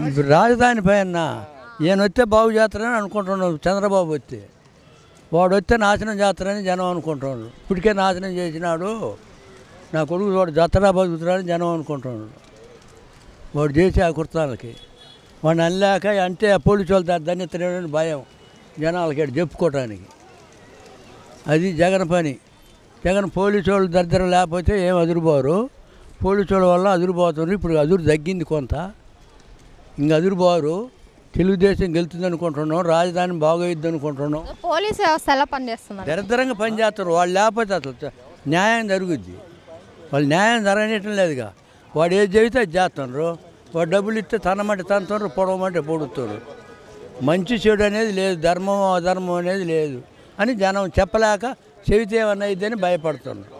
ఇప్పుడు రాజధాని పైన ఈయన వస్తే బాగు చేస్తారని అనుకుంటున్నాడు. చంద్రబాబు వస్తే వాడు వస్తే నాశనం చేస్తారని జనం అనుకుంటున్నాడు. ఇప్పటికే నాశనం చేసినాడు. నా కొడుకు వాడు జత్తడా బతుకుతున్నాడని జనం అనుకుంటున్నాడు. వాడు చేసే ఆ కుర్తాలకి వాడిని అనలేక అంటే పోలీసు వాళ్ళు దన్నిత్తలేడని భయం జనాలకి చెప్పుకోవటానికి. అది జగన్ పని. జగన్ పోలీసు వాళ్ళు దరిద్రం లేకపోతే ఏం అదురుపోరు. పోలీసు వాళ్ళ వల్ల అదురుపోతున్నారు. ఇప్పుడు అదురు తగ్గింది కొంత, ఇంకా అదురుపోరు. తెలుగుదేశం గెలుతుంది అనుకుంటున్నాం. రాజధాని బాగోయిద్ది అనుకుంటున్నాం. పోలీసు వ్యవస్థ ఎలా పనిచేస్తున్నారు? దరిద్రంగా పనిచేస్తారు. వాళ్ళు లేకపోతే అసలు న్యాయం జరుగుద్ది. వాళ్ళు న్యాయం జరగనీయటం లేదుగా. వాడు ఏది చెబితే అది చేస్తున్నారు. వాడు డబ్బులు ఇస్తే తనమంటే తనతున్నారు, పొడవమంటే పొడుస్తారు. మంచి చెడు అనేది లేదు, ధర్మం అధర్మం అనేది లేదు అని జనం చెప్పలేక చెబితే ఏమన్నా ఇద్దని భయపడుతున్నారు.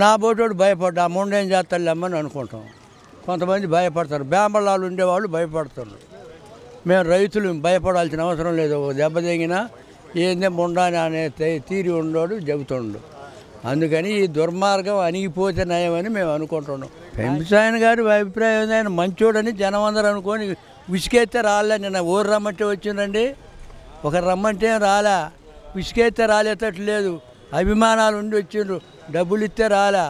నా బోటోడు భయపడ్డా ఆ ముండేం చేస్తాడులేమ్మని అనుకుంటాం. కొంతమంది భయపడతారు. బేంబళ్ళాలు ఉండేవాళ్ళు భయపడుతున్నారు. మేము రైతులు భయపడాల్సిన అవసరం లేదు. ఒక దెబ్బ తెగినా ఏందే ముండాని అనే తీరి ఉండోడు చెబుతుండు. అందుకని ఈ దుర్మార్గం అణిగిపోతే నయమని మేము అనుకుంటున్నాం. పెంపిసాయన గారి అభిప్రాయం ఆయన మంచోడని జనం అందరూ అనుకొని విసుకెత్తే రాలే. నిన్న ఊరు రమ్మంటే వచ్చిందండి, ఒకరు రమ్మంటే రాలే. విసుకెత్తే రాలేటట్టు లేదు. అభిమానాలు ఉండి వచ్చిండ్రు. డబ్బులు ఇస్తే రాలే.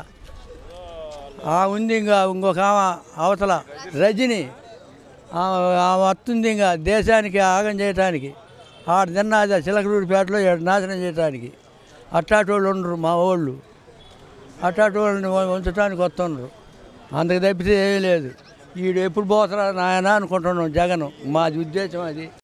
ఉంది ఇంకా ఇంకొక అవతల రజని వస్తుంది ఇంకా దేశానికి ఆగం చేయటానికి. ఆడ తిన్నది చిలకలూరిపేటలో నాశనం చేయటానికి. అట్టాటి వాళ్ళు ఉండరు మా వాళ్ళు. అట్టాటి వాళ్ళని ఉంచడానికి వస్తుండ్రు. అందుకు తప్పితే ఏమీ లేదు. వీడు ఎప్పుడు పోతారా నాయన అనుకుంటున్నాం. జగన్ మాది ఉద్దేశం అది.